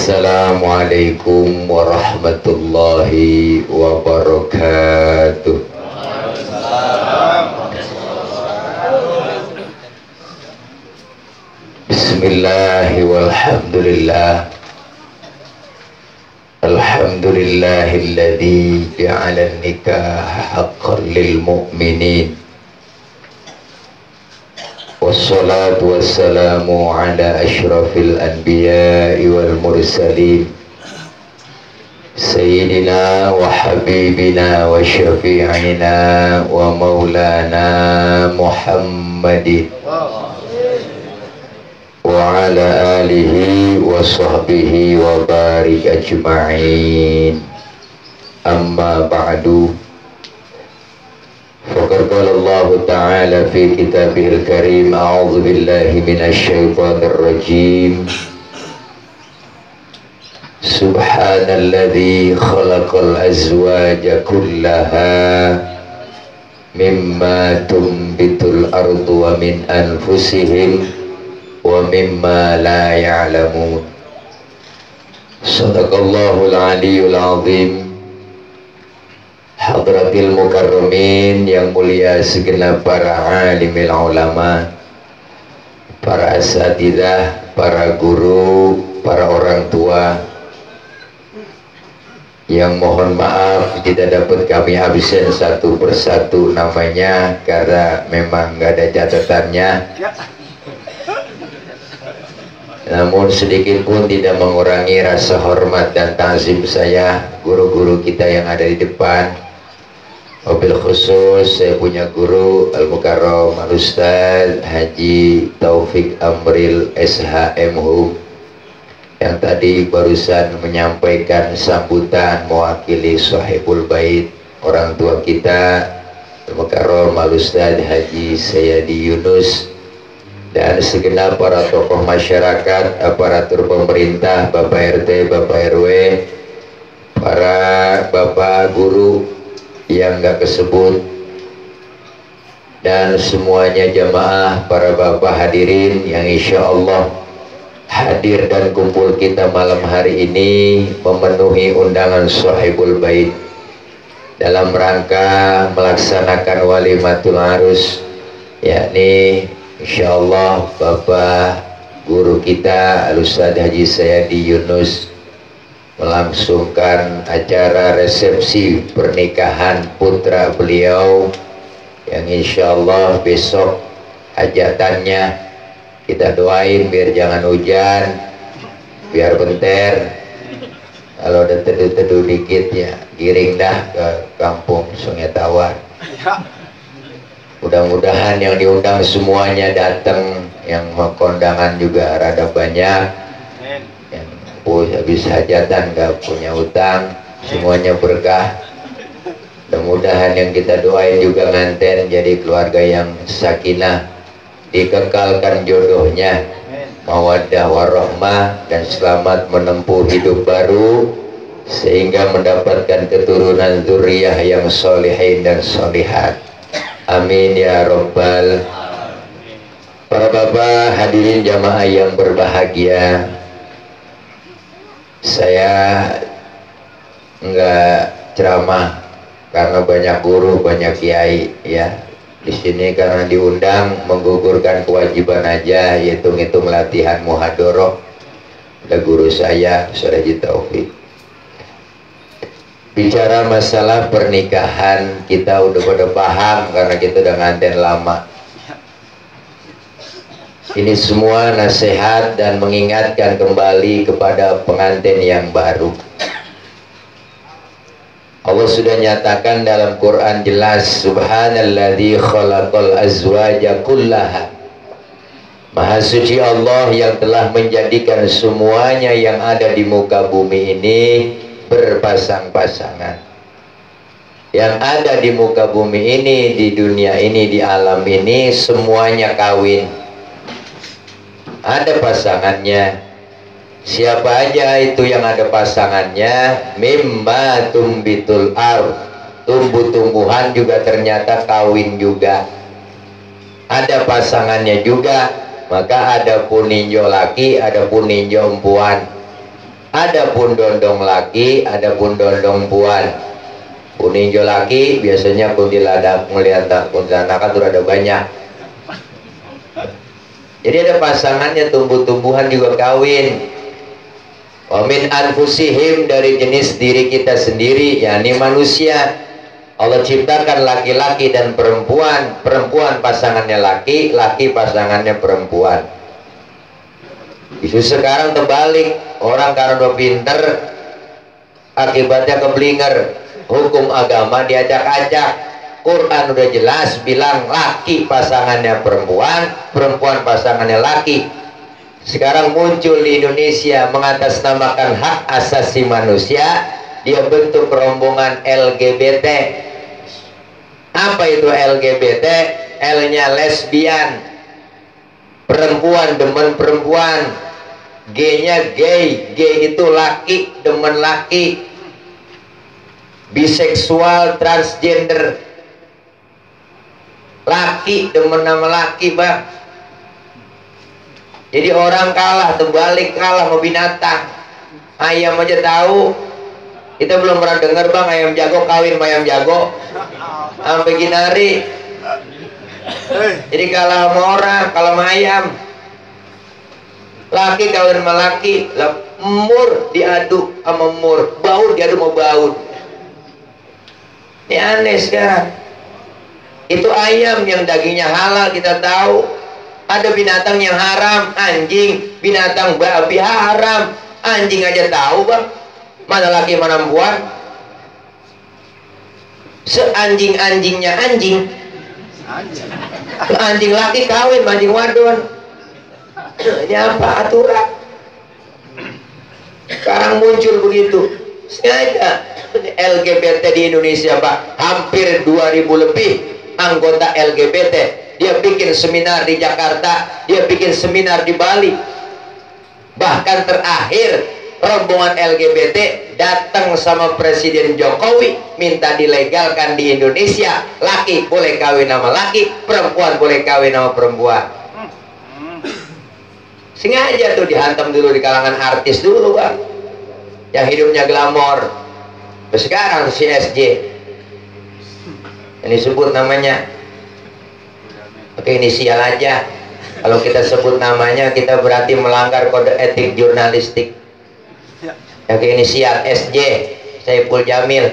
Assalamualaikum warahmatullahi wabarakatuh. Bismillahi walhamdulillah. Alhamdulillahilladzi ja'ala an-nikaha haqqan lil mu'minin. Wassalatu wassalamu ala asyrafil anbiya'i wal mursalin Sayyidina wa habibina wa syafi'ina wa maulana Muhammadin wa ala alihi wa sahbihi wa barik ajma'in. Amma ba'du. Faqad qala Allah Ta'ala fi kitabihil karim, a'udzu billahi minasy syaithanir rajim. Subhanalladzi khalaqal azwaja kullaha mimma tunbitul ardu wa min anfusihim wa mimma la ya'lamun. Sadaqallahul aliyyul azim. Hadratil mukarramin, yang mulia segenap para alimil ulama, para asatidzah, para guru, para orang tua, yang mohon maaf tidak dapat kami absen satu persatu namanya karena memang nggak ada catatannya. Namun sedikit pun tidak mengurangi rasa hormat dan ta'zim saya guru-guru kita yang ada di depan. Wabil khusus saya punya guru Al-Mukarram Al-Ustaz Haji Taufik Amril SHMHU yang tadi barusan menyampaikan sambutan mewakili Sahibul Bait, orang tua kita Al-Mukarram Al-Ustaz Haji Sayyadi Yunus, dan segenap para tokoh masyarakat, aparatur pemerintah, Bapak RT, Bapak RW, para bapak guru yang gak kesebut, dan semuanya jamaah, para bapak hadirin yang insya Allah hadir dan kumpul kita malam hari ini memenuhi undangan Sahibul Bait dalam rangka melaksanakan walimatul arus, yakni insya Allah Bapak guru kita Al-Ustaz Haji Sayyadi Yunus melangsungkan acara resepsi pernikahan putra beliau yang insya Allah besok hajatannya. Kita doain biar jangan hujan, biar benter. Kalau ada teduh-teduh dikit ya giring dah ke kampung Sungai Tawar. Mudah-mudahan yang diundang semuanya datang, yang kondangan juga rada banyak. Habis hajatan gak punya utang, semuanya berkah. Mudah-mudahan yang kita doain juga nganten jadi keluarga yang sakinah, dikekalkan jodohnya, mawaddah warahmah, dan selamat menempuh hidup baru sehingga mendapatkan keturunan zuriyah yang solihin dan solihat. Amin ya rabbal. Para bapak hadirin jamaah yang berbahagia, saya enggak ceramah karena banyak guru, banyak kiai ya. Di sini karena diundang menggugurkan kewajiban aja, yaitu ngitung latihan muhadoroh. Ada guru saya, Ustaz Haji Taufik. Bicara masalah pernikahan kita udah pada paham karena kita udah nganten lama. Ini semua nasihat dan mengingatkan kembali kepada pengantin yang baru. Allah sudah nyatakan dalam Quran jelas, Subhanalladzi khalaqal azwaja kullaha. Maha suci Allah yang telah menjadikan semuanya yang ada di muka bumi ini berpasang-pasangan. Yang ada di muka bumi ini, di dunia ini, di alam ini, semuanya kawin. Ada pasangannya. Siapa aja itu yang ada pasangannya? Mimma tumbitul ardh, tumbuh-tumbuhan juga ternyata kawin juga. Ada pasangannya juga, maka ada pun ninjo laki, ada pun ninjo empuan. Ada pun dondong laki, ada pun dondong puan. Kuninjo laki biasanya kuntilanak melihat kuntilanak itu ada banyak. Jadi ada pasangannya, tumbuh-tumbuhan juga kawin. Wa min anfusihim, dari jenis diri kita sendiri, yakni manusia. Allah ciptakan laki-laki dan perempuan, perempuan pasangannya laki, laki pasangannya perempuan. Isu sekarang terbalik, orang karena udah pinter akibatnya keblinger. Hukum agama diajak-ajak, Quran udah jelas bilang laki pasangannya perempuan, perempuan pasangannya laki. Sekarang muncul di Indonesia mengatasnamakan hak asasi manusia, dia bentuk rombongan LGBT. Apa itu LGBT? L-nya lesbian, perempuan demen perempuan, G-nya gay, gay itu laki demen laki, biseksual, transgender, laki demen nama laki, Bang. Jadi orang kalah, terbalik, kalah sama binatang. Ayam aja tahu. Kita belum pernah dengar, Bang, ayam jago kawin sama ayam jago sampai ginari. Jadi kalah sama orang, kalah sama ayam. Laki kawin sama laki, mur diadu sama mur, baut diadu sama baut. Ini aneh sekarang. Itu ayam yang dagingnya halal kita tahu. Ada binatang yang haram, anjing, binatang babi haram. Anjing aja tahu, Bang, mana laki mana perempuan. Seanjing-anjingnya anjing, anjing laki kawin sama anjing wadon. Ini apa aturan? Sekarang muncul begitu sengaja. LGBT di Indonesia, Pak, hampir 2000 lebih anggota LGBT. Dia bikin seminar di Jakarta, dia bikin seminar di Bali. Bahkan terakhir rombongan LGBT datang sama Presiden Jokowi minta dilegalkan di Indonesia. Laki boleh kawin sama laki, perempuan boleh kawin sama perempuan. Sengaja tuh dihantam dulu di kalangan artis dulu, Bang, yang hidupnya glamor. Sekarang si SJ ini sebut namanya, oke, inisial aja. Kalau kita sebut namanya, kita berarti melanggar kode etik jurnalistik. Oke, inisial SJ, Saiful Jamil.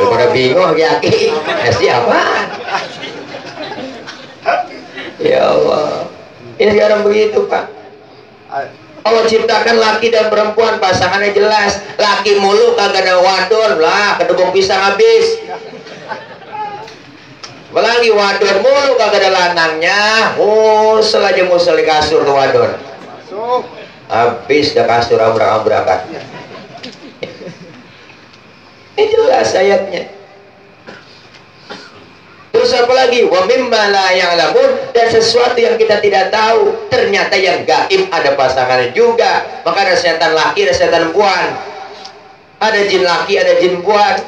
Udah bingung, Aki, SJ apaan? Ya Allah, ini sekarang begitu, Pak. Allah ciptakan laki dan perempuan, pasangannya jelas. Laki mulu kagak ada wadon lah, kedubung pisang habis. Apalagi wadon mulu kagak ada lanangnya, musel aja musel di kasur tuh wadon. Habis dah kasur abrak-abrakan. Ini jelas ayatnya. Terus apa lagi? Wa mimma la ya'lamun, dan sesuatu yang kita tidak tahu, ternyata yang gaib ada pasangannya juga. Maka ada setan laki, ada setan perempuan. Ada jin laki, ada jin perempuan.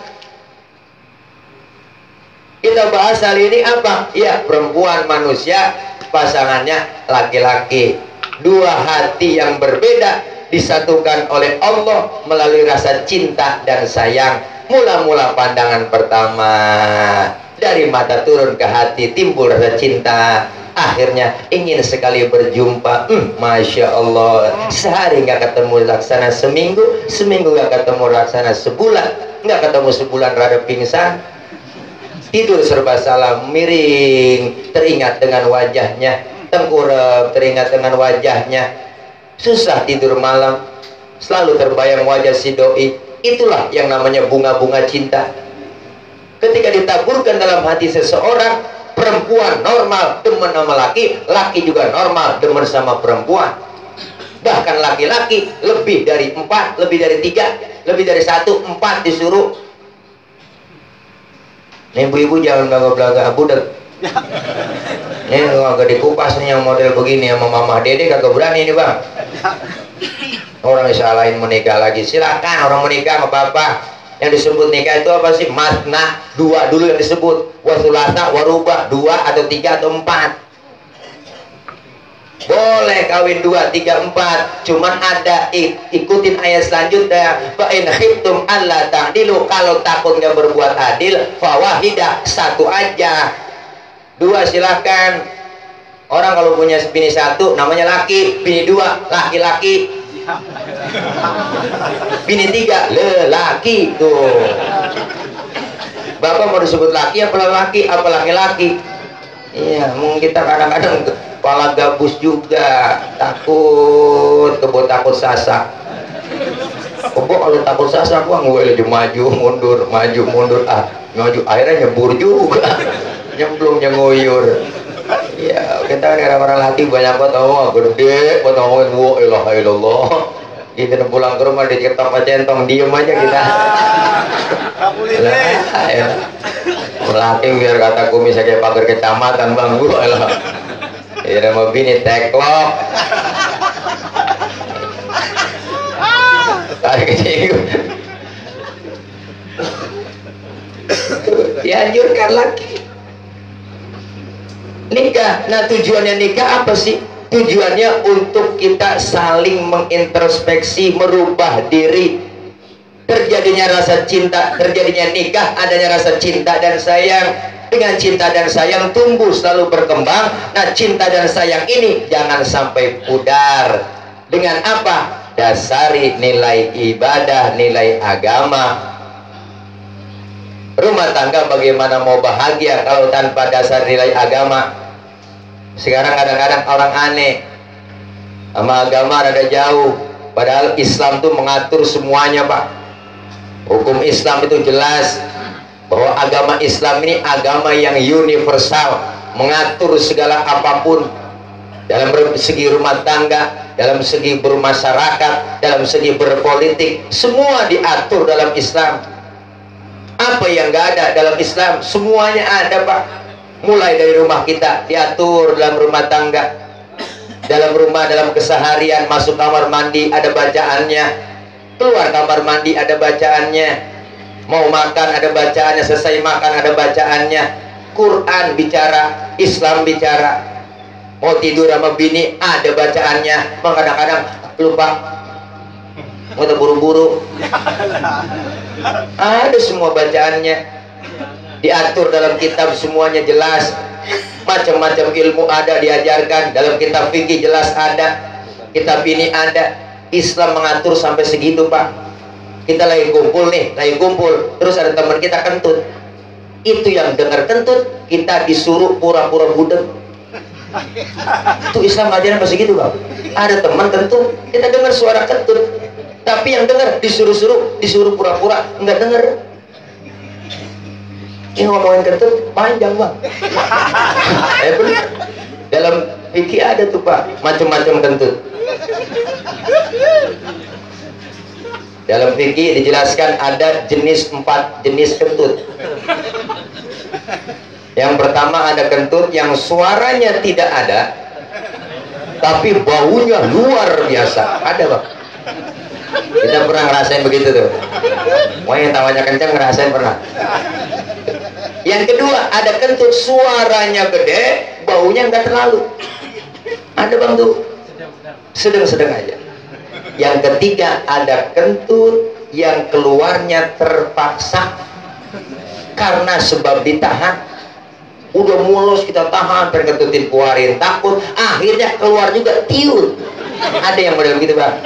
Kita bahas hari ini apa? Ya, perempuan manusia, pasangannya laki-laki. Dua hati yang berbeda disatukan oleh Allah melalui rasa cinta dan sayang. Mula-mula pandangan pertama, dari mata turun ke hati timbul rasa cinta. Akhirnya ingin sekali berjumpa. Masya Allah, sehari nggak ketemu laksana seminggu, seminggu nggak ketemu laksana sebulan, nggak ketemu sebulan rada pingsan, tidur serba salah, miring, teringat dengan wajahnya, tengkurap, teringat dengan wajahnya, susah tidur malam, selalu terbayang wajah si doi. Itulah yang namanya bunga-bunga cinta. Ketika ditaburkan dalam hati seseorang, perempuan normal demen sama laki, laki juga normal demen sama perempuan. Bahkan laki-laki lebih dari 4, lebih dari 3, lebih dari 1, 4 disuruh. Nih ibu-ibu jangan belaga-belaga budak. Nih agak dikupas nih yang model begini sama mamah dede kagak berani nih, Bang. Orang disalahin menikah lagi, silakan orang menikah sama bapak. Yang disebut nikah itu apa sih? Matna, 2 dulu yang disebut. Wasulasa, warubah, 2 atau 3 atau 4. boleh kawin 2, 3, 4, cuman ada ikutin ayat selanjutnya, fa in khiftum alla ta'dilu, kalau takut nggak berbuat adil fawahidah, satu aja. 2 silahkan. Orang kalau punya bini 1 namanya laki, bini 2 laki-laki, bini 3 lelaki. Tuh, Bapak mau disebut laki apa laki apa laki-laki? Iya, mungkin kita kadang-kadang kepala gabus juga, takut, kebo takut sasak. Kebo kalau takut sasak, wah gue lagi maju mundur, maju, akhirnya nyebur juga, nyemplung nyenguyur. Ya, kita kan orang laki banyak banget ngomong, gede, buat ngomongin wa ilaha illallah. Kita pulang ke rumah diketok centong, diem aja kita. Lah, ya. Laki biar kata kumis kayak pagar kecamatan bang gue lah. Ya mau bini teklok. Tarik kecil. Dianjurkan lagi nikah. Nah tujuannya nikah apa sih? Tujuannya untuk kita saling mengintrospeksi, merubah diri, terjadinya rasa cinta, terjadinya nikah, adanya rasa cinta dan sayang. Dengan cinta dan sayang tumbuh selalu berkembang. Nah cinta dan sayang ini jangan sampai pudar. Dengan apa? Dasari nilai ibadah, nilai agama. Rumah tangga bagaimana mau bahagia kalau tanpa dasar nilai agama? Sekarang kadang-kadang orang aneh sama agama rada jauh, padahal Islam tuh mengatur semuanya Pak. Hukum Islam itu jelas bahwa agama Islam ini agama yang universal, mengatur segala apapun dalam segi rumah tangga, dalam segi bermasyarakat, dalam segi berpolitik, semua diatur dalam Islam. Apa yang nggak ada dalam Islam? Semuanya ada Pak. Mulai dari rumah kita diatur dalam rumah tangga, dalam rumah, dalam keseharian, masuk kamar mandi ada bacaannya, keluar kamar mandi ada bacaannya, mau makan ada bacaannya, selesai makan ada bacaannya. Quran bicara, Islam bicara. Mau tidur sama bini ada bacaannya. Kadang-kadang lupa, mau terburu-buru, ada semua bacaannya. Diatur dalam kitab, semuanya jelas. Macam-macam ilmu ada diajarkan dalam kitab fikih, jelas ada. Kitab ini ada. Islam mengatur sampai segitu Pak. Kita lagi kumpul nih, terus ada teman kita kentut. Itu yang dengar kentut kita disuruh pura-pura budek. Itu Islam ajaran masih gitu Pak. Ada teman kentut, kita dengar suara kentut, tapi yang dengar disuruh pura-pura nggak dengar. Ini ngomongin kentut panjang Bang. Dalam fikih ada tuh Pak, macam-macam kentut. Dalam fikih dijelaskan ada 4 jenis kentut. Yang pertama ada kentut yang suaranya tidak ada, tapi baunya luar biasa. Ada Bang. Kita pernah ngerasain begitu tuh. Mau yang tawanya kencang ngerasain pernah. Yang kedua ada kentut suaranya gede, baunya nggak terlalu. Ada Bang tuh, sedang-sedang aja. Yang ketiga ada kentut yang keluarnya terpaksa karena sebab ditahan. Udah mulus kita tahan, pengen keluarin takut, akhirnya keluar juga tiut. Ada yang model begitu Bang.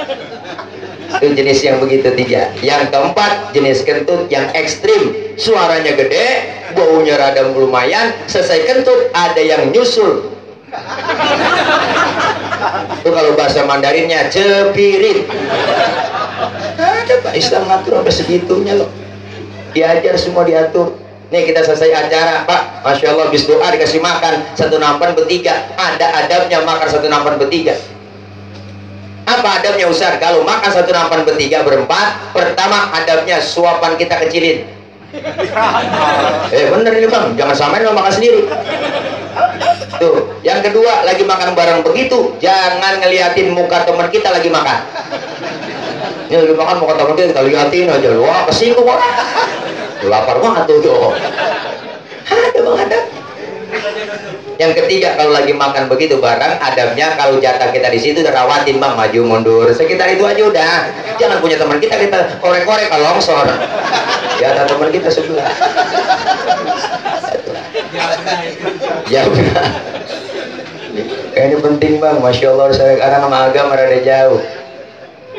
Itu jenis yang begitu 3. Yang keempat jenis kentut yang ekstrim, suaranya gede, baunya rada lumayan, selesai kentut ada yang nyusul. Itu kalau bahasa Mandarinnya cepirit. Ada Pak, Islam ngatur sampai segitunya loh. Diajar semua, diatur. Nih kita selesai acara Pak, Masya Allah, habis doa dikasih makan, 1 nampan bertiga. Ada adabnya makan 1 nampan bertiga. Apa adabnya Ustaz? Kalau makan 1 nampan bertiga berempat, pertama adabnya suapan kita kecilin. Bener ini Bang, jangan samain lo makan sendiri. Tuh, yang kedua lagi makan bareng begitu, jangan ngeliatin muka teman kita lagi makan. Ini lagi makan muka teman kita liatin aja, wah kesinggung orang. Lapar banget tuh. Ada Bang, ada. Yang ketiga, kalau lagi makan begitu barang, adabnya kalau jatah kita di situ rawatin bang, maju mundur sekitar itu aja udah. Jangan punya teman kita korek-korek kalau longsor. Jatah teman kita sebelah. Ya udah. Ini penting bang, masya Allah. Sekarang sama agama rada jauh.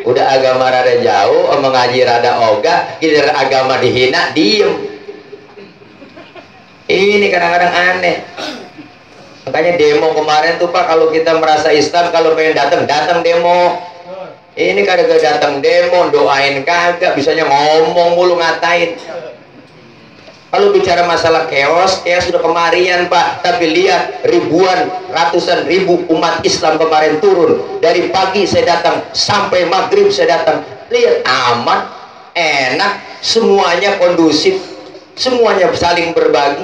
Udah agama rada jauh, omong ngaji rada ogah, giliran agama dihina, diem. Ini kadang-kadang aneh. Makanya demo kemarin tuh Pak, kalau kita merasa Islam, kalau pengen datang demo. Ini kadang-kadang datang demo, doain kagak, bisanya ngomong mulu ngatain. Kalau bicara masalah chaos sudah kemarian Pak. Tapi lihat ribuan, ratusan ribu umat Islam kemarin turun. Dari pagi saya datang sampai maghrib saya datang. Lihat aman, enak, semuanya kondusif, semuanya saling berbagi.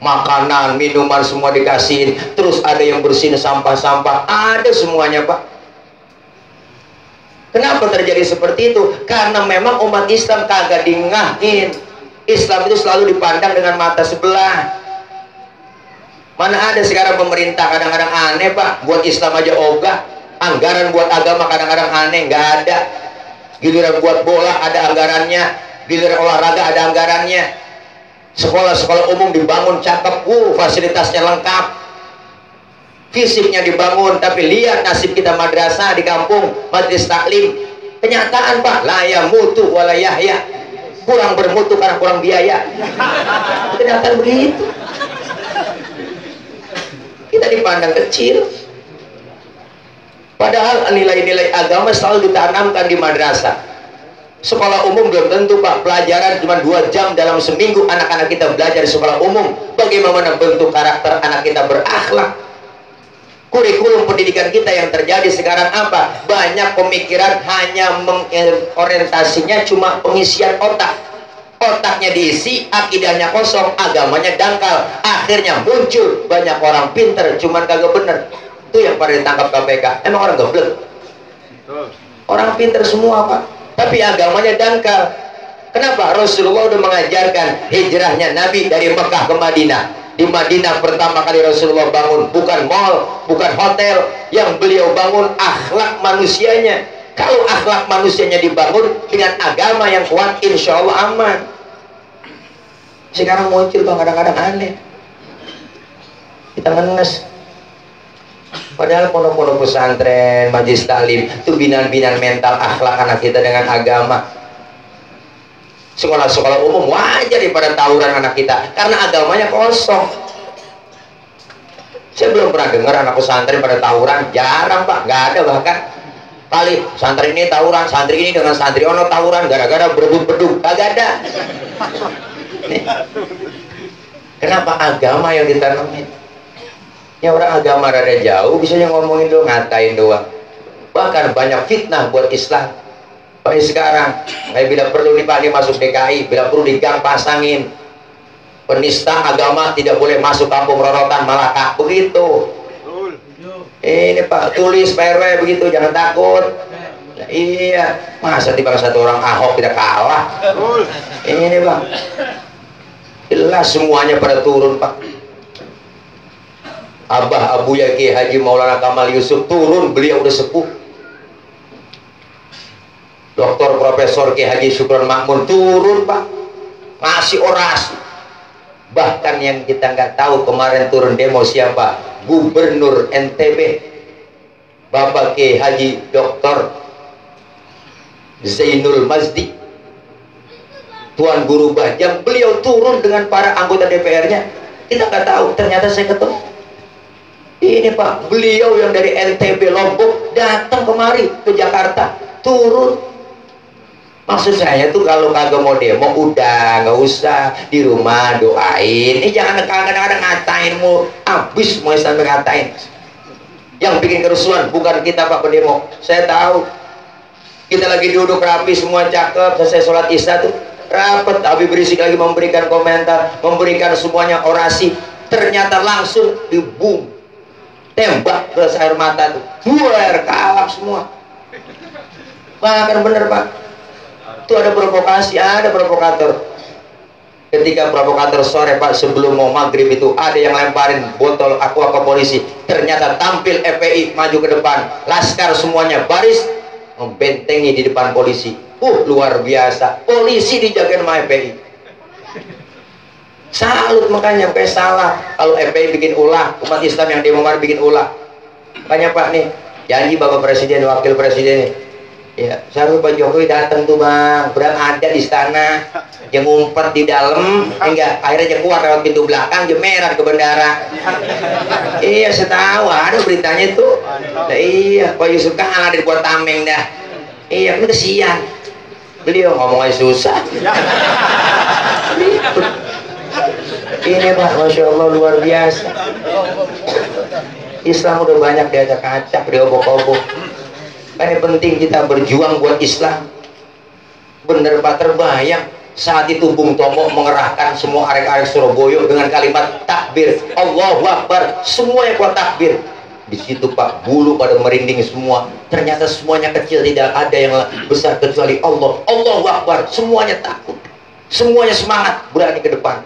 Makanan, minuman semua dikasihin. Terus ada yang bersihin sampah-sampah, ada semuanya Pak. Kenapa terjadi seperti itu? Karena memang umat Islam kagak dingahin. Islam itu selalu dipandang dengan mata sebelah. Mana ada sekarang pemerintah kadang-kadang aneh Pak, buat Islam aja ogah. Anggaran buat agama kadang-kadang aneh, nggak ada. Giliran buat bola ada anggarannya, giliran olahraga ada anggarannya. Sekolah-sekolah umum dibangun cakep, fasilitasnya lengkap, fisiknya dibangun. Tapi lihat nasib kita madrasah di kampung, majelis taklim. Kenyataan Pak, la ya mutu wala yahya. Kurang bermutu karena kurang biaya. Kenyataan begitu. Kita dipandang kecil. Padahal nilai-nilai agama selalu ditanamkan di madrasah. Sekolah umum belum tentu Pak. Pelajaran cuma 2 jam dalam seminggu anak-anak kita belajar di sekolah umum. Bagaimana bentuk karakter anak kita berakhlak. Kurikulum pendidikan kita yang terjadi sekarang apa? Banyak pemikiran hanya orientasinya cuma pengisian otak. Otaknya diisi, akidahnya kosong, agamanya dangkal. Akhirnya muncul banyak orang pinter, cuman kagak bener. Itu yang pada ditangkap KPK. Emang orang goblok? Orang pinter semua Pak, tapi agamanya dangkal. Kenapa? Rasulullah udah mengajarkan hijrahnya Nabi dari Mekah ke Madinah. Di Madinah pertama kali Rasulullah bangun bukan mall, bukan hotel. Yang beliau bangun akhlak manusianya. Kalau akhlak manusianya dibangun dengan agama yang kuat, insya Allah aman. Sekarang muncul Bang kadang-kadang aneh. Kita ngenes. Padahal pondok-pondok pesantren, majelis taklim itu binaan-binaan mental akhlak anak kita dengan agama. Sekolah-sekolah umum wajar daripada tawuran anak kita karena agamanya kosong. Saya belum pernah dengar anak pesantren pada tawuran, jarang Pak, nggak ada bahkan. Kali santri ini tawuran, santri ini dengan santri ono tawuran gara-gara berebut beduk, kagak ada. Kenapa? Agama yang ditanamin. Ya orang agama rada jauh bisanya ngomongin doang, ngatain doang. Bahkan banyak fitnah buat Islam. Tapi sekarang, kayak bila perlu nih Pak, ini masuk DKI, bila perlu di gang pasangin penista agama tidak boleh masuk kampung Rorotan Malaka, begitu. Ini Pak, tulis Pak RW begitu, jangan takut. Nah, iya, masa tiba satu orang Ahok tidak kalah. Ini Bang, jelas semuanya pada turun Pak. Abah Abu Yaki Haji Maulana Kamal Yusuf turun, beliau udah sepuh. Doktor Profesor Ki Haji Syukron Makmun turun Pak, masih orasi. Bahkan yang kita nggak tahu kemarin turun demo siapa? Gubernur NTB Bapak Ki Haji Dr. Zainul Mazdi, Tuan Guru Bajang, beliau turun dengan para anggota DPR-nya. Kita nggak tahu, ternyata saya ketemu. Ini Pak, beliau yang dari NTB Lombok datang kemari ke Jakarta, turun. Maksud saya tuh kalau kagak mau demo udah nggak usah di rumah doain. Ini jangan kadang-kadang ngatain mu, abis mau sampai ngatain. Yang bikin kerusuhan bukan kita Pak pendemo. Saya tahu kita lagi duduk rapi semua cakep, selesai sholat isya tuh rapet, Habib berisik lagi memberikan komentar, memberikan semuanya orasi. Ternyata langsung dibum, tembak gas air mata tuh, buar kalap semua. Bahkan bener Pak. Itu ada provokasi, ada provokator. Ketika provokator sore Pak, sebelum mau maghrib itu ada yang lemparin botol aqua ke polisi, ternyata tampil FPI maju ke depan, laskar semuanya baris membentengi di depan polisi. Luar biasa, polisi dijagain sama FPI. Salut, makanya kayak salah kalau FPI bikin ulah, umat Islam yang demo bikin ulah. Makanya Pak nih, janji Bapak Presiden, Wakil Presiden nih, ya seharusnya Pak Jokowi datang tuh Bang, berang ada di istana, yang ngumpet di dalam, enggak, akhirnya keluar lewat pintu belakang, jemeran ke bandara. Iya, saya tahu ada beritanya itu. Nah, iya, Pak Yusuf Kala dibuat tameng dah. Iya, kan kesian. Beliau ngomong aja susah. Ini Pak, Masya Allah luar biasa. Islam udah banyak diacak-acak, diobok-obok. Kan yang penting kita berjuang buat Islam. Bener Pak, terbayang saat itu Bung Tomo mengerahkan semua arek-arek Surabaya dengan kalimat takbir, Allahu Akbar, semua yang kuat takbir. Di situ Pak, bulu pada merinding semua. Ternyata semuanya kecil, tidak ada yang besar kecuali Allah. Allahu Akbar, semuanya takut, semuanya semangat, berani ke depan.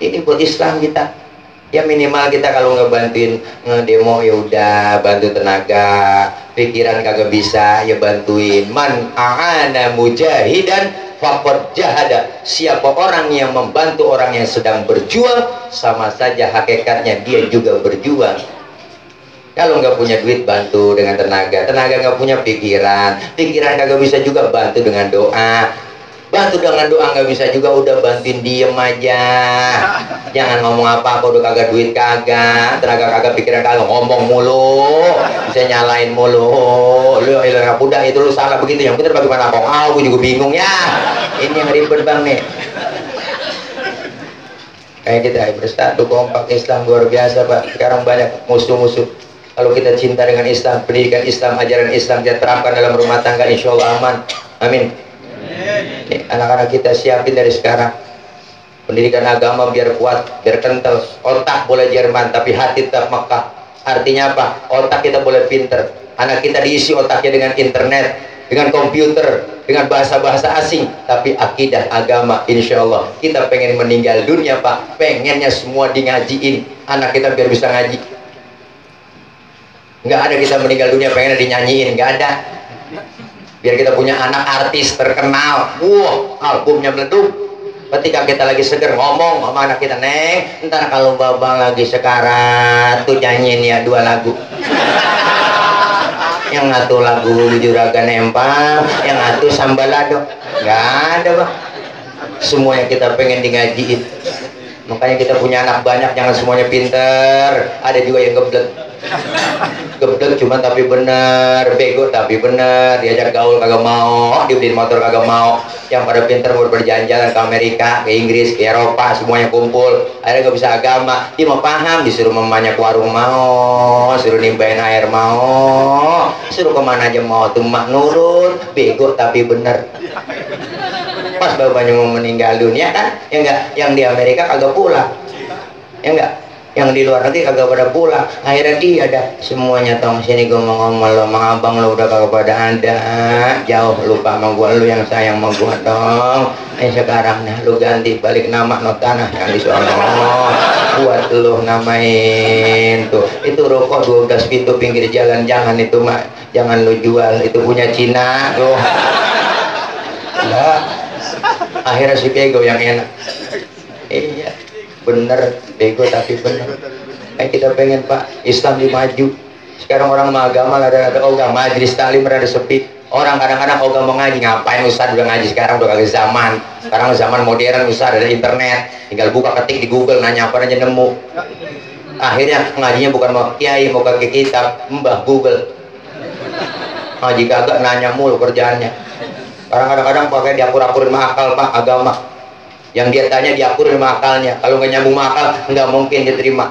Ini buat Islam kita. Ya minimal kita kalau ngebantuin ngedemo ya udah bantu tenaga, pikiran kagak bisa ya bantuin. Man a'ana mujahidan faqad jahada. Siapa orang yang membantu orang yang sedang berjuang, sama saja hakikatnya dia juga berjuang. Kalau nggak punya duit bantu dengan tenaga, tenaga nggak punya pikiran, pikiran kagak bisa juga bantu dengan doa. Bantu dengan doa nggak bisa juga udah bantuin diem aja. Jangan ngomong apa-apa udah kagak duit kagak, tenaga kagak, pikiran kagak, ngomong mulu, bisa nyalain mulu. Lu ilah budak itu lu salah begitu, yang bener bagaimana kong? Aku juga bingung ya. Ini yang ribet Bang nih. Kayak kita bersatu kompak Islam luar biasa Pak. Sekarang banyak musuh-musuh. Kalau kita cinta dengan Islam, pendidikan Islam, ajaran Islam kita terapkan dalam rumah tangga, insya Allah aman. Amin. Anak-anak kita siapin dari sekarang pendidikan agama biar kuat, biar kental. Otak boleh Jerman tapi hati tetap Mekah. Artinya apa? Otak kita boleh pinter, anak kita diisi otaknya dengan internet, dengan komputer, dengan bahasa-bahasa asing, tapi akidah agama insya Allah. Kita pengen meninggal dunia Pak, pengennya semua di ngajiin anak kita biar bisa ngaji. Nggak ada kita meninggal dunia pengennya dinyanyiin, nggak ada. Biar kita punya anak artis terkenal, albumnya meleduk. Ketika kita lagi seger ngomong sama anak kita, Neng, ntar kalau Baba lagi sekarat tuh nyanyiin ya 2 lagu. Yang satu lagu Juragan Empang, yang satu Sambalado. Nggak ada Bang. Semua yang kita pengen di ngajiin. Makanya kita punya anak banyak, jangan semuanya pinter. Ada juga yang geblek. Geblek cuma tapi bener, bego tapi bener, diajak gaul kagak mau, dibeliin motor kagak mau. Yang pada pinter mau berjalan-jalan ke Amerika, ke Inggris, ke Eropa, semuanya kumpul. Akhirnya gak bisa agama, dia mau paham, disuruh mamanya ke warung mau, suruh nimbain air mau, suruh kemana aja mau, tuh mak nurun, bego tapi bener. Pas bapaknya mau meninggal dunia kan, ya enggak, yang di Amerika kagak pulang, ya enggak, yang di luar negeri kagak pada pulang. Akhirnya dia ada semuanya, tong sini gue mau ngomong lo, mang abang lo udah kagak pada ada, jauh lupa sama gua, lu yang sayang sama gua dong. Sekarang nah lu ganti balik nama no tanah yang di sono, buat lu namain tuh. Itu rokok 12 pintu pinggir jalan, jangan itu mak, jangan lu jual, itu punya Cina tuh. Lah, akhirnya si bego yang enak. Iya, bener bego tapi bener. Kayak kita pengen Pak Islam dimaju. Sekarang orang mau agama ada ogah, majelis taklim rada sepi. Orang kadang-kadang ogah mau ngaji, ngapain Ustaz udah ngaji sekarang udah kagak zaman. Sekarang zaman modern Ustaz, ada internet, tinggal buka ketik di Google, nanya apa aja nemu. Akhirnya ngajinya bukan mau kiai, mau ke kitab, mbah Google. Ngaji kagak, nanya mulu kerjaannya. Kadang-kadang pakai diakur-akurin sama akal Pak agama. Yang dia tanya diakurin sama akalnya. Kalau nggak nyambung sama akal nggak mungkin diterima.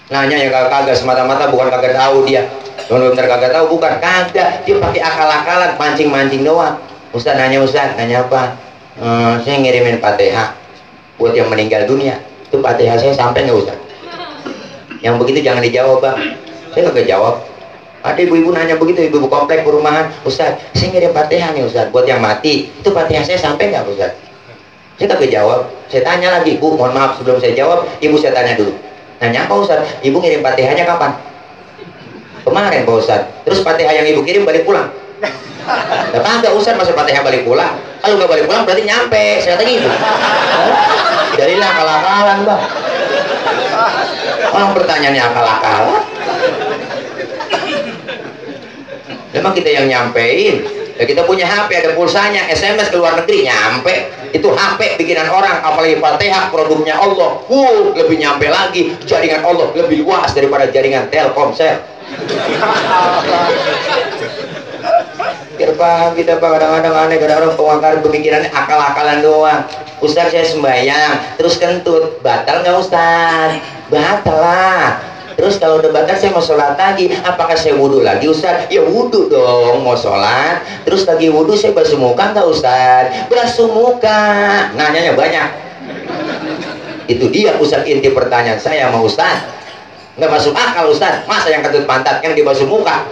Nanya yang kagak semata-mata, bukan kagak tahu dia. Benar-benar kagak tahu, bukan kagak. Dia pakai akal-akalan, mancing-mancing doang. Ustaz nanya, Ustaz nanya apa? Saya ngirimin Fatihah buat yang meninggal dunia. Itu Fatihah saya sampai nggak Ustaz? Yang begitu jangan dijawab Bang. Saya kagak jawab. Ada ibu-ibu nanya begitu, ibu-ibu komplek perumahan, Ustaz, saya ngirim Fatihah nih Ustaz buat yang mati. Itu Fatihah saya sampai nggak Ustaz? Saya kagak jawab. Saya tanya lagi, Bu, mohon maaf sebelum saya jawab, Ibu saya tanya dulu. Nanya apa Ustaz? Ibu ngirim Fatihahnya kapan? Kemarin Pak Ustaz. Terus Fatihah yang Ibu kirim balik pulang? Nah, kagak Ustaz, masa Fatihah balik pulang? Kalau nggak balik pulang berarti nyampe. Saya kata gitu. Jadilah akal-akalan Bang. Orang pertanyaannya akal-akalan. Memang kita yang nyampein. Ya, kita punya HP, ada pulsanya, SMS ke luar negeri nyampe. Itu HP bikinan orang, apalagi Fatihah produknya Allah. Lebih nyampe lagi. Jaringan Allah lebih luas daripada jaringan Telkomsel. Biar paham kita Pak, kadang-kadang aneh, kadang-kadang pengangkar pemikirannya akal-akalan doang. Ustaz saya sembahyang, terus kentut, batal nggak Ustaz? Batal lah. Terus kalau udah batal saya mau sholat lagi, apakah saya wudhu lagi Ustaz? Ya wudhu dong, mau sholat. Terus lagi wudhu saya basuh muka nggak Ustaz? Basuh muka. Nanyanya banyak. Itu dia Ustaz inti pertanyaan saya sama Ustaz. Nggak masuk akal Ustaz. Masa yang kentut pantat yang dibasuh muka?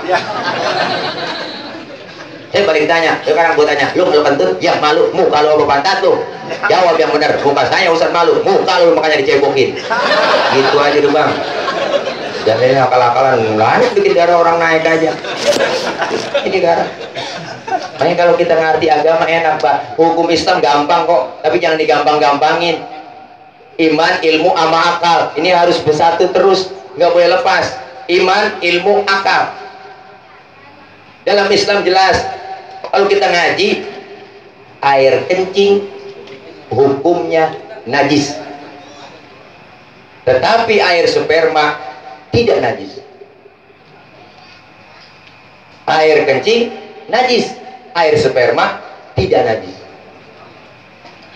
Saya balik tanya, sekarang gue tanya, lu kalau kentut, ya malu, muka lu apa pantat lu? Jawab yang benar, muka saya Ustaz malu, muka lu makanya dicebokin. Gitu aja tuh Bang. Jadi akal-akalan, lanjut bikin darah orang naik aja. Ini darah. Makanya kalau kita ngerti agama enak Pak, hukum Islam gampang kok, tapi jangan digampang-gampangin. Iman, ilmu, sama akal, ini harus bersatu terus, nggak boleh lepas. Iman, ilmu, akal. Dalam Islam jelas, kalau kita ngaji, air kencing hukumnya najis, tetapi air sperma tidak najis. Air kencing najis, air sperma tidak najis.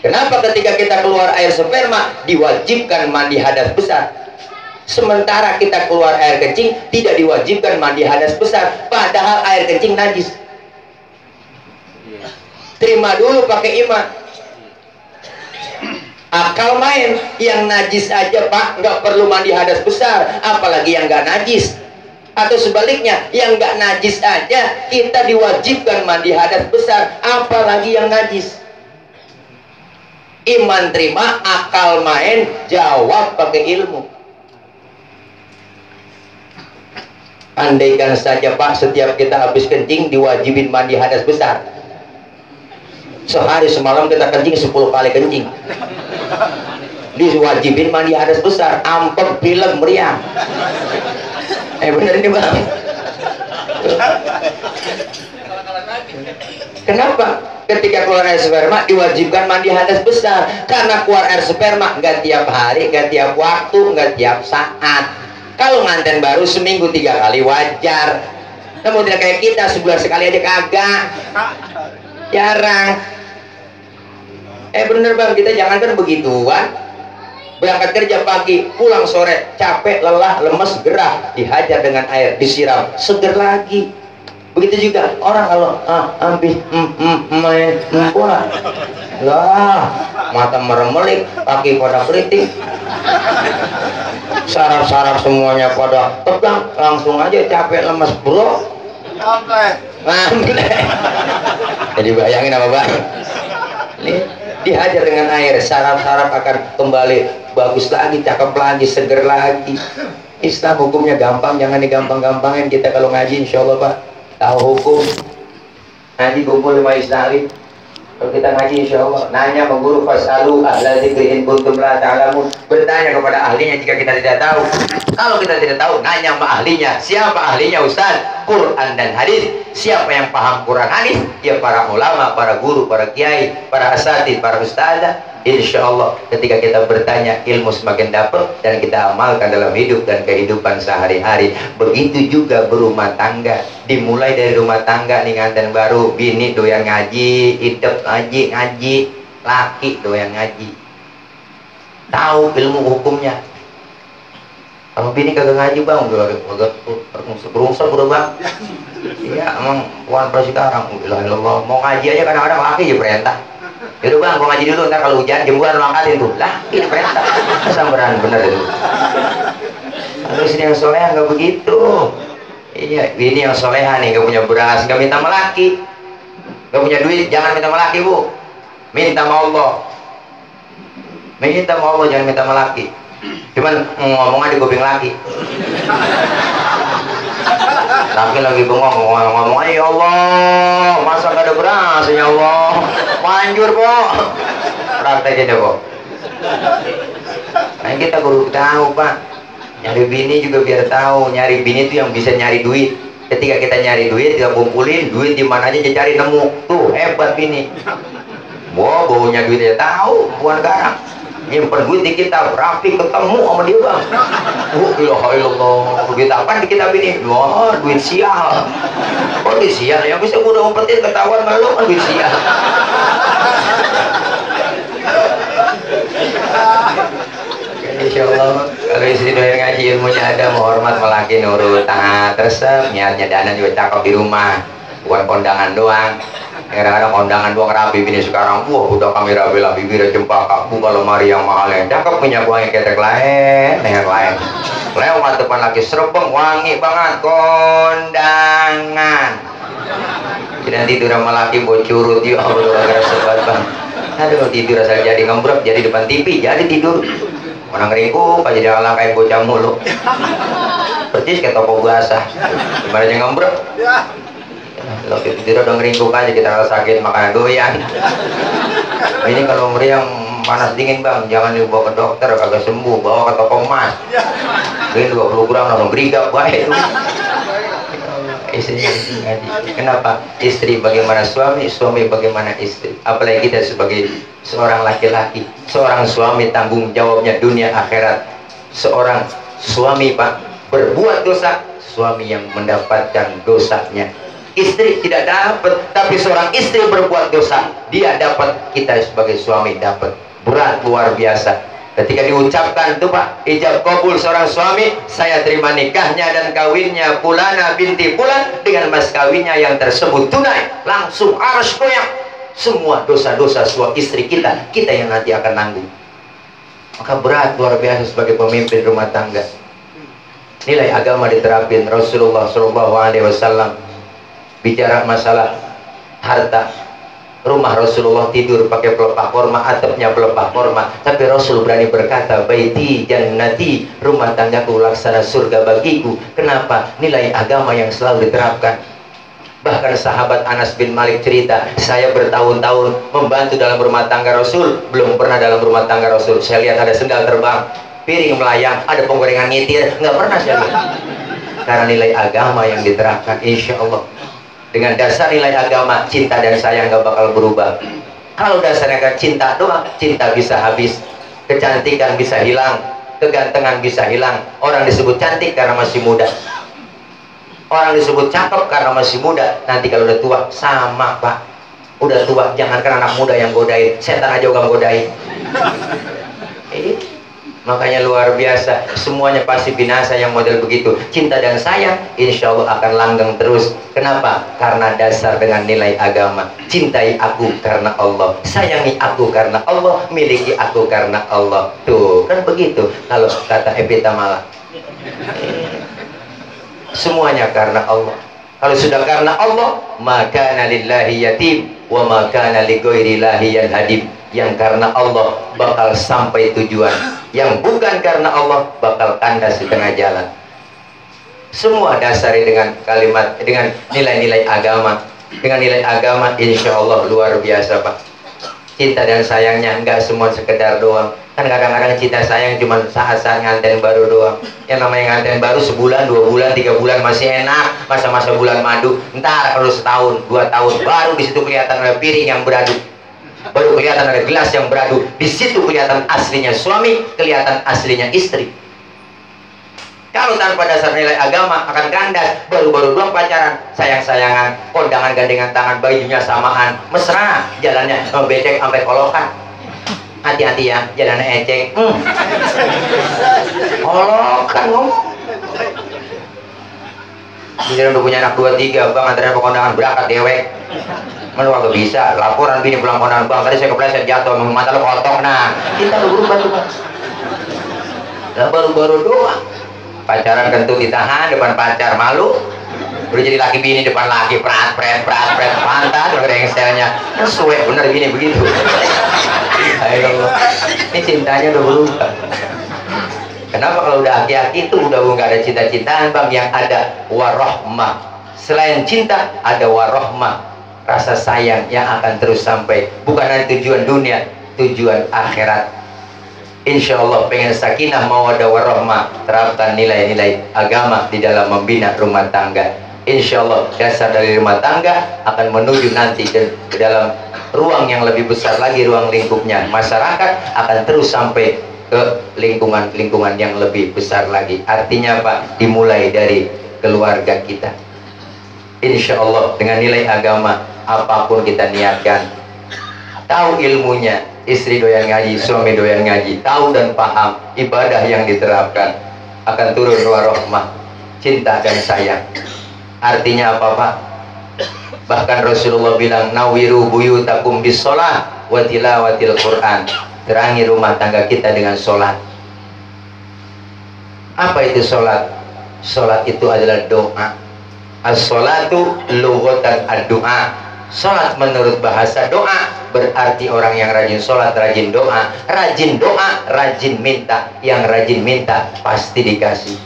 Kenapa ketika kita keluar air sperma diwajibkan mandi hadas besar, sementara kita keluar air kencing tidak diwajibkan mandi hadas besar, padahal air kencing najis? Terima dulu pakai iman. Akal main, yang najis aja Pak nggak perlu mandi hadas besar, apalagi yang nggak najis. Atau sebaliknya, yang nggak najis aja kita diwajibkan mandi hadas besar, apalagi yang najis. Iman terima, akal main, jawab pakai ilmu. Andaikan saja Pak setiap kita habis kencing diwajibin mandi hadas besar, sehari semalam kita kencing 10 kali kencing, diwajibin mandi hadas besar, ampek, pilek, meriang. Bener ini Bang. Kenapa? Ketika keluar air sperma diwajibkan mandi hadas besar, karena keluar air sperma nggak tiap hari, nggak tiap waktu, nggak tiap saat. Kalau nganten baru seminggu 3 kali wajar. Namun tidak kayak kita sebulan sekali aja kagak. Jarang. Bener Bang, kita jangankan begituan. Berangkat kerja pagi, pulang sore, capek, lelah, lemes, gerah, dihajar dengan air, disiram, seger lagi. Begitu juga orang kalau habis main bola, lah mata meremelik, kaki pada keriting, saraf-saraf semuanya pada tegang, langsung aja capek, lemes, bro. Jadi bayangin apa Bang? Ini dihajar dengan air, saraf-saraf akan kembali bagus lagi, cakep lagi, seger lagi. Islam hukumnya gampang, jangan digampang-gampangin. Kita kalau ngaji insya Allah Pak tahu hukum, ngaji kumpul 5 Islam. Kalau kita ngaji insya Allah nanya ke guru, fasalu ahla dzikri in kuntum la ta'lamun, bertanya kepada ahlinya jika kita tidak tahu. Kalau kita tidak tahu, nanya sama ahlinya. Siapa ahlinya Ustaz? Quran dan hadis. Siapa yang paham Quran hadis? Ya para ulama, para guru, para kiai, para asatidz, para ustazah. Insya Allah ketika kita bertanya, ilmu semakin dapat dan kita amalkan dalam hidup dan kehidupan sehari-hari. Begitu juga berumah tangga, dimulai dari rumah tangga nih nganten baru, bini doyan ngaji, idep ngaji, laki doyan ngaji, tahu ilmu hukumnya. Kalau bini kagak ngaji Bang, udah berungsur udah Bang. Iya emang wan sekarang, Allah mau ngaji aja kadang-kadang laki aja perintah. Yaudah Bang, gua ngaji dulu, ntar kalau hujan jemuran lu angkatin tuh. Lah, ini perintah. Sambaran bener itu. Kalau istri yang soleha nggak begitu. Iya, ini yang soleha nih, nggak punya beras, nggak minta sama laki, nggak punya duit, jangan minta sama laki Bu, minta sama Allah. Minta mau Allah, jangan minta sama laki. Cuman ngomongnya di kuping laki. Laki lagi bengong ngomongnya, ya Allah, masa gak ada beras ya Allah, manjur po. Praktekin deh po. Nah kita kudu tahu Pak, nyari bini juga biar tahu. Nyari bini itu yang bisa nyari duit. Ketika kita nyari duit, kita kumpulin duit di mana aja cari nemu. Tuh hebat bini. Wah baunya duit aja tahu, bukan garang. Nyimpen duit di kita, rapi ketemu sama dia bang. Ilaha illallah. Duit apa di kita bini? Wah duit sial. Oh duit sial, yang bisa gue udah umpetin ketahuan malu kan duit sial. Insya Allah kalau istri doyan ngaji ilmunya ada, mau hormat melaki nurut, taat, resep, niatnya dana juga cakep di rumah, bukan kondangan doang. Kadang-kadang kondangan doang rapi bini sekarang, wah udah kamera bela bibir cempaka, buka lemari yang mahal yang cakep, minyak wangi ketek lain, dengan lain. Lewat depan lagi serempeng wangi banget kondangan. Jadi tidur sama laki bocurut, ya Allah gara-gara sebat bang. Aduh tidur asal jadi ngembrek, jadi depan TV, jadi tidur. Orang ringkuk aja dia kalah kayak bocah mulu. Percis kayak toko basah. Gimana aja ngembrek? Lo tidur udah ngeringkuk aja, kita rasa sakit makanya doyan. Ini kalau meriang panas dingin bang, jangan dibawa ke dokter kagak sembuh, bawa ke toko emas. Ini 20 gram langsung berigap baik itu. Istri kenapa? Istri bagaimana suami, suami bagaimana istri. Apalagi kita sebagai seorang laki-laki, seorang suami tanggung jawabnya dunia akhirat. Seorang suami Pak berbuat dosa, suami yang mendapatkan dosanya. Istri tidak dapat, tapi seorang istri berbuat dosa, dia dapat, kita sebagai suami dapat. Berat luar biasa. Ketika diucapkan itu Pak, ijab kabul seorang suami, saya terima nikahnya dan kawinnya Fulana binti Fulan dengan mas kawinnya yang tersebut tunai, langsung arsy goyang. Semua dosa-dosa suami istri kita, kita yang nanti akan nanggung. Maka berat luar biasa sebagai pemimpin rumah tangga. Nilai agama diterapin. Rasulullah SAW bicara masalah harta. Rumah Rasulullah tidur pakai pelepah korma, atapnya pelepah korma, tapi Rasul berani berkata, baiti jannati, rumah tanggaku laksana surga bagiku. Kenapa? Nilai agama yang selalu diterapkan. Bahkan sahabat Anas bin Malik cerita, saya bertahun-tahun membantu dalam rumah tangga Rasul, belum pernah dalam rumah tangga Rasul saya lihat ada sendal terbang, piring melayang, ada penggorengan ngitir, nggak pernah saya lihat. Karena nilai agama yang diterapkan, insya Allah. Dengan dasar nilai agama, cinta dan sayang gak bakal berubah. Kalau dasarnya kan cinta doang, cinta bisa habis, kecantikan bisa hilang, kegantengan bisa hilang. Orang disebut cantik karena masih muda, orang disebut cakep karena masih muda. Nanti kalau udah tua, sama Pak. Udah tua, jangankan anak muda yang godain, setan aja gak godain. Makanya luar biasa, semuanya pasti binasa yang model begitu. Cinta dan sayang insya Allah akan langgeng terus. Kenapa? Karena dasar dengan nilai agama. Cintai aku karena Allah, sayangi aku karena Allah, miliki aku karena Allah. Tuh kan begitu kalau kata Epita Mala. Semuanya karena Allah. Kalau sudah karena Allah, maka lillahi yatim wa maka li ghairillahi yanhadim. Yang karena Allah bakal sampai tujuan, yang bukan karena Allah bakal kandas di tengah jalan. Semua dasari dengan kalimat, dengan nilai-nilai agama. Dengan nilai agama insya Allah luar biasa Pak. Cinta dan sayangnya enggak semua sekedar doang. Kan kadang-kadang cinta sayang cuma saat-saat nganten baru doang. Yang namanya nganten baru sebulan, 2 bulan, 3 bulan masih enak, masa-masa bulan madu. Ntar kalau setahun, 2 tahun baru di situ kelihatan ada piring yang beradu, baru kelihatan ada gelas yang beradu. Di situ kelihatan aslinya suami, kelihatan aslinya istri. Kalau tanpa dasar nilai agama akan kandas. Baru-baru doang pacaran, sayang-sayangan, kondangan gandengan tangan, bajunya samaan, mesra, jalannya becek sampai kolokan. Hati-hati ya, jalannya ecek. Kolokan ngomong. Dia udah punya anak 2-3, bang antarin kondangan berangkat dewek. Lu agak bisa, laporan bini pulang kondangan, bang tadi saya kepleset jatuh, mata lu kotok. Nah, kita lu berubah tuh. Lah baru-baru doang pacaran kentut ditahan depan pacar, malu. udah jadi laki bini depan laki, prat pantat ngegengselnya kan suwe bener gini begitu. Ayo, ini cintanya udah berubah. Kenapa kalau udah aki-aki itu udah nggak ada cinta-cintaan bang, yang ada warohmah. Selain cinta ada warohmah, rasa sayang yang akan terus sampai, bukan hanya tujuan dunia, tujuan akhirat. Insya Allah pengen sakinah mawaddah warohmah, terapkan nilai-nilai agama di dalam membina rumah tangga. Insya Allah dasar dari rumah tangga akan menuju nanti ke dalam ruang yang lebih besar lagi, ruang lingkupnya masyarakat akan terus sampai ke lingkungan yang lebih besar lagi. Artinya apa? Dimulai dari keluarga kita. Insya Allah dengan nilai agama apapun kita niatkan, tahu ilmunya, istri doyan ngaji, suami doyan ngaji, tahu dan paham ibadah yang diterapkan, akan turun warohmah, cinta dan sayang. Artinya apa Pak? Bahkan Rasulullah bilang, nawiru buyutakum bisolah wa tilawatil Quran. Terangi rumah tangga kita dengan sholat. Apa itu sholat? Sholat itu adalah doa. As-sholatu lughatan ad-du'a. Sholat menurut bahasa doa berarti orang yang rajin sholat, rajin doa. Rajin doa, rajin minta. Yang rajin minta pasti dikasih.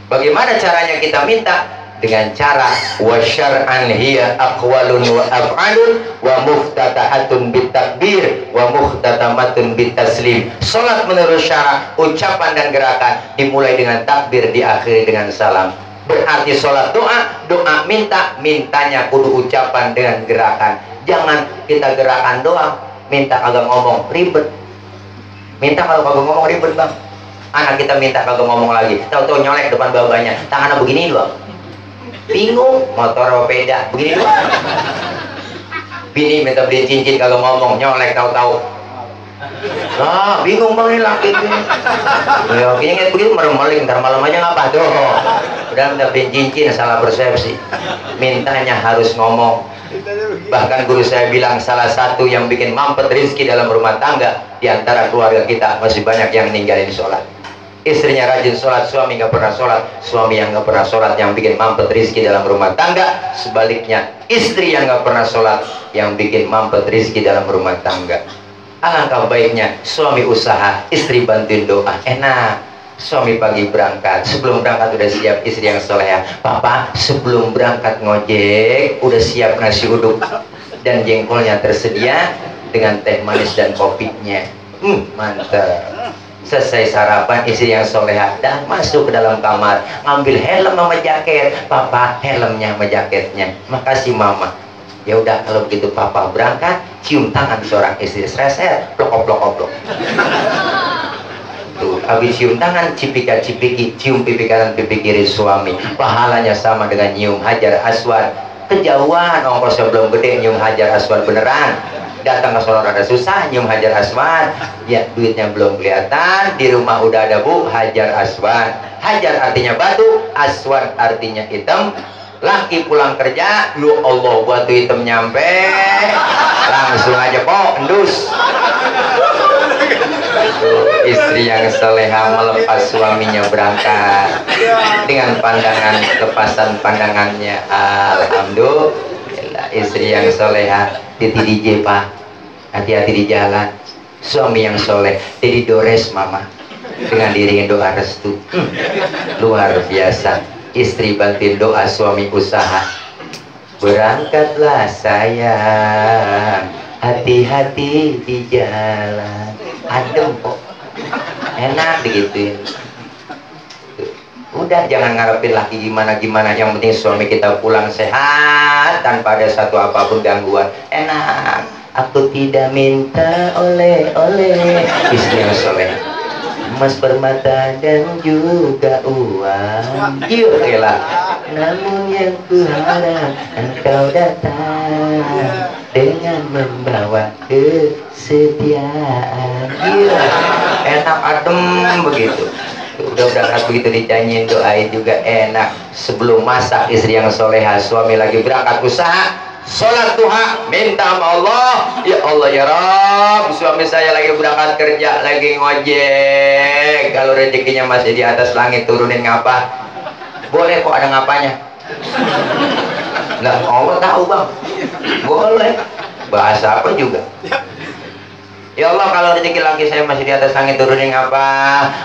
Bagaimana caranya kita minta? Dengan cara wa syar'an hiya aqwalun wa af'alun wa muftatahatun bitakbir wa muhtatamatun bitaslim. Salat menurut syara, ucapan dan gerakan dimulai dengan takbir, diakhiri dengan salam. Berarti salat doa, doa minta, mintanya kudu ucapan dengan gerakan. Jangan kita gerakan doang, minta kagak ngomong, ribet. Minta kalau kagak ngomong ribet bang. Anak kita minta kagak ngomong lagi, tahu-tahu nyolek depan babanya, tangannya begini doang. Bingung, motor apa beda begini doang. Bini minta beliin cincin kagak ngomong, nyolek tahu-tahu. Nah, bingung bang ini laki ini. Ya, kayaknya kayak begitu merem-merem, ntar malam aja ngapa tuh. Udah minta beliin cincin, salah persepsi. Mintanya harus ngomong. Bahkan guru saya bilang salah satu yang bikin mampet rezeki dalam rumah tangga di antara keluarga kita masih banyak yang ninggalin sholat. Istrinya rajin sholat, suami nggak pernah sholat. Suami yang nggak pernah sholat yang bikin mampet rezeki dalam rumah tangga. Sebaliknya, istri yang nggak pernah sholat yang bikin mampet rezeki dalam rumah tangga. Alangkah baiknya suami usaha, istri bantuin doa. Enak. Suami pagi berangkat, sebelum berangkat udah siap istri yang soleha. Papa sebelum berangkat ngojek udah siap nasi uduk dan jengkolnya tersedia dengan teh manis dan kopinya. Mantap. Selesai sarapan, istri yang soleha dan masuk ke dalam kamar, ngambil helm sama jaket. Papa helmnya sama jaketnya. Makasih mama. Ya udah kalau begitu papa berangkat, cium tangan seorang istri, sereset, plok-plok-plok. Tuh, habis cium tangan, cipika-cipiki, cium pipi kanan, pipi kiri suami. Pahalanya sama dengan nyium hajar aswad. Kejauhan, ongkosnya belum gede, nyium hajar aswad beneran. Datang ke sono rada susah, nyium hajar aswad. Ya, duitnya belum kelihatan, di rumah udah ada bu, hajar aswad. Hajar artinya batu, aswad artinya hitam. Laki pulang kerja, lu Allah batu hitam nyampe, langsung aja po, endus. Istri yang seleha melepas suaminya berangkat dengan pandangan, lepasan pandangannya. Alhamdulillah, istri yang soleha. Titi DJ pak, hati-hati di jalan. Suami yang soleh, jadi dores mama dengan diiringi doa restu. Luar biasa. Istri bantuin doa, suami usaha. Berangkatlah sayang, hati-hati di jalan. Adem kok, enak digituin. Udah jangan ngarepin laki gimana-gimana, yang penting suami kita pulang sehat tanpa ada satu apapun gangguan. Enak. Aku tidak minta oleh-oleh, istri yang soleh, emas permata dan juga uang. Yuk rela. Namun yang kuharap engkau datang dengan membawa kesetiaan. Iya, enak adem begitu. Udah berangkat begitu dinyanyiin, doain juga enak. Sebelum masak, istri yang soleha, suami lagi berangkat usaha, sholat duha, minta sama Allah. Ya Allah ya Rabb, suami saya lagi berangkat kerja, lagi ngojek. Kalau rezekinya masih di atas langit, turunin ngapa? Boleh kok, ada ngapanya. Lah Allah tahu bang, boleh. Bahasa apa juga. Ya Allah, kalau rezeki laki saya masih di atas langit turunin apa?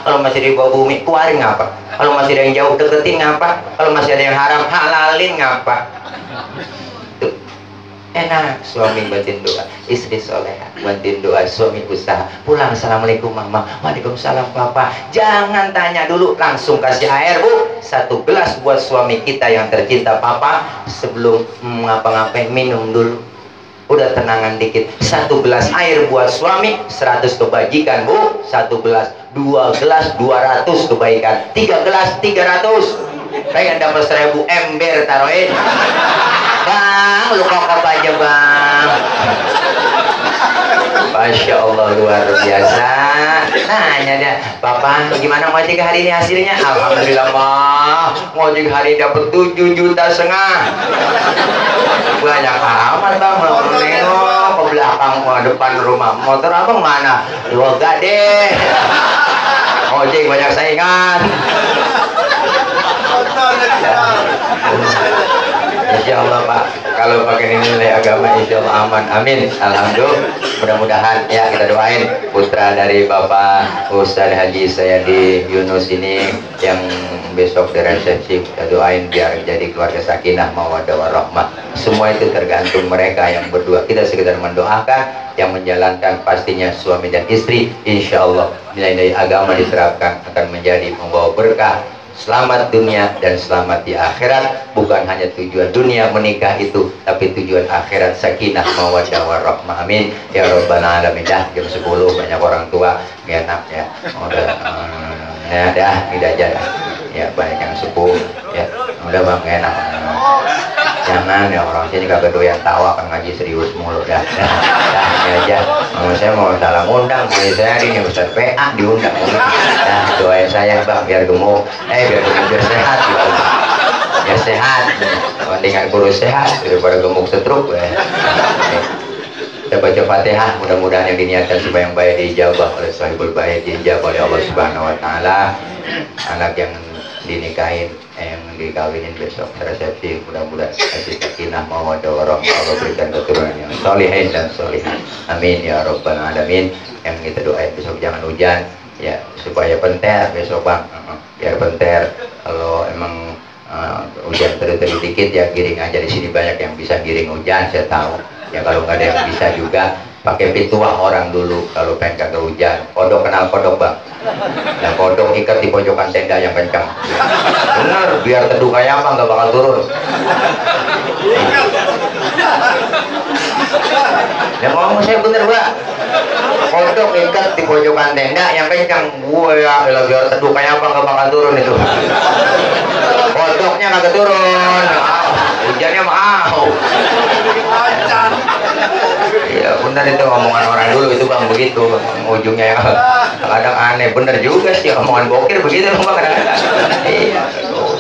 Kalau masih di bawah bumi keluarin ngapa? Kalau masih ada yang jauh deketin ngapa? Kalau masih ada yang haram halalin ngapa? Tuh. Enak suami bantuin doa, istri soleha bantuin doa, suami usaha pulang assalamualaikum mama, waalaikumsalam papa. Jangan tanya dulu, langsung kasih air bu, 1 gelas buat suami kita yang tercinta papa. Sebelum ngapa-ngapain minum dulu, udah tenangan dikit. 1 gelas air buat suami 100 kebajikan bu, 1 gelas, 2 gelas 200 kebaikan, 3 gelas 300. Pengen dapat 1000 ember taruhin. Bang, lu kokop aja bang. Masya Allah luar biasa. Nanya dia, papa gimana ngojek hari ini hasilnya? Alhamdulillah mah, ngojek hari dapat 7,5 juta. Banyak amat bang, mau nengok ke belakang ke depan rumah. Motor abang mana? Dua gade. Ojek banyak saingan. Insya Allah Pak, kalau pakai nilai agama Insya Allah aman, amin. Alhamdulillah, mudah-mudahan ya kita doain putra dari Bapak Ustadz Haji Sayadi Yunus ini yang besok diresepsi, kita doain biar jadi keluarga sakinah mawaddah warahmah. Semua itu tergantung mereka yang berdua, kita sekedar mendoakan. Yang menjalankan pastinya suami dan istri. Insya Allah nilai-nilai agama diterapkan akan menjadi membawa berkah, selamat dunia dan selamat di akhirat. Bukan hanya tujuan dunia menikah itu, tapi tujuan akhirat sakinah mawaddah warahmah, amin ya rabbal alamin. Dah jam 10 banyak orang tua nggak enak ya, udah ya dah tidak aja dah ya, banyak yang sepuh ya, udah bang nggak enak. Jangan ya, orang sini kagak doyan tawa, kan ngaji serius mulu dah. Ini aja. Saya mau salam undang, jadi saya ini Ustaz PA diundang. Nah, doain saya bang biar gemuk, biar gemuk biar sehat, biar sehat. Mendingan kurus sehat daripada gemuk setruk. Kita baca Fatihah, mudah-mudahan yang diniatkan supaya yang baik diijabah oleh sahibul baik, diijabah oleh Allah Subhanahu Wa Taala. Anak yang dinikahin, yang dikawinin besok resepsi, mudah-mudahan kasih sakinah mawaddah warahmah, Allah berikan keturunan yang solihin dan solihat, amin ya rabbal alamin. Yang kita doain besok jangan hujan ya, supaya penter besok bang, biar penter. Kalau emang hujan teri-teri dikit ya giring aja, di sini banyak yang bisa giring hujan saya tahu ya. Kalau nggak ada yang bisa juga pakai pituah orang dulu kalau pengen kagak hujan. Kodok, kenal kodok bang? Nah kodok ikat di pojokan tenda yang kencang, bener, biar teduh kayak apa nggak bakal turun. Ya ngomong saya bener pak, kodok ikat di pojokan tenda yang kencang. Gue ya biar teduh kayak apa nggak bakal turun itu. Kodoknya kagak turun, hujannya mau. Ya benar itu omongan orang dulu itu bang, begitu ujungnya ya kadang aneh. Bener juga sih omongan bokir begitu bang. Iya,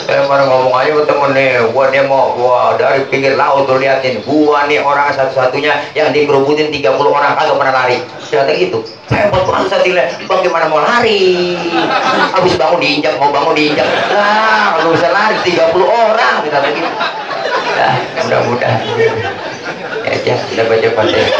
saya baru ngomong aja ke temen nih, gua dia mau dari pinggir laut tuh liatin, gua nih orang satu-satunya yang dikerubutin 30 orang kagak pernah lari. Ternyata gitu. Hebat banget saya dilihat, bagaimana mau lari? Habis bangun diinjak, mau bangun diinjak. Nah, kalau bisa lari 30 orang kita begitu. Nah, mudah-mudahan. Ya, kita baca Fatihah.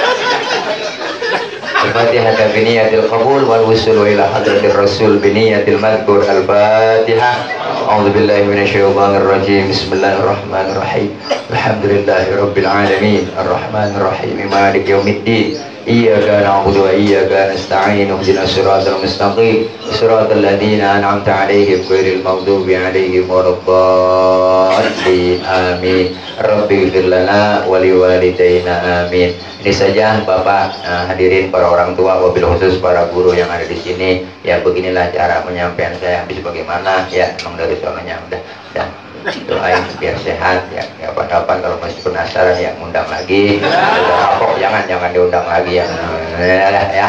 Al-Fatihah biniyatil qabul wal wusul ila hadratir rasul biniyatil madhkur. Al-Fatihah. A'udzubillahi minasyaitonir rajim. Bismillahirrahmanirrahim. Alhamdulillahirabbil alamin. Arrahmanir rahim. Maliki yaumiddin. Iyyaka na'budu wa iyyaka nasta'in. Ihdinas siratal mustaqim. Siratal ladzina an'amta 'alaihim ghairil maghdubi 'alaihim waladdallin. Amin. Rabbighfir lana wa liwalidayna amin. Ini saja Bapak hadirin para orang tua, wabil khusus para guru yang ada di sini. Ya beginilah cara penyampaian saya. Habis bagaimana ya, emang dari sononya udah doain biar sehat ya. Ya kapan-kapan kalau masih penasaran ya ngundang lagi. Udah kapok jangan diundang lagi ya. ya.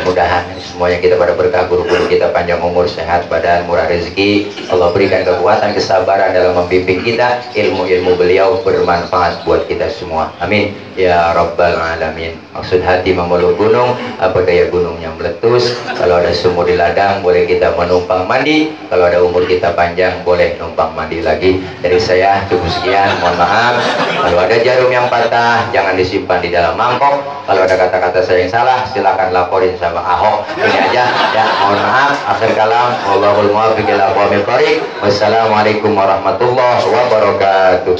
Mudah-mudahan semuanya kita pada berkah, guru-guru kita panjang umur, sehat badan, murah rezeki. Allah berikan kekuatan, kesabaran dalam membimbing kita. Ilmu-ilmu beliau bermanfaat buat kita semua. Amin ya rabbal alamin. Maksud hati memeluk gunung, apa daya gunungnya meletus. Kalau ada sumur di ladang, boleh kita menumpang mandi. Kalau ada umur kita panjang, boleh numpang mandi lagi. Dari saya cukup sekian, mohon maaf. Kalau ada jarum yang patah, jangan disimpan di dalam mangkok. Kalau ada kata-kata saya yang salah, silakan laporin sama Ahok. Ini aja ya, mohon maaf. Akhir kalam, wallahul muwaffiq ila aqwamit thoriq. Wassalamualaikum warahmatullahi wabarakatuh.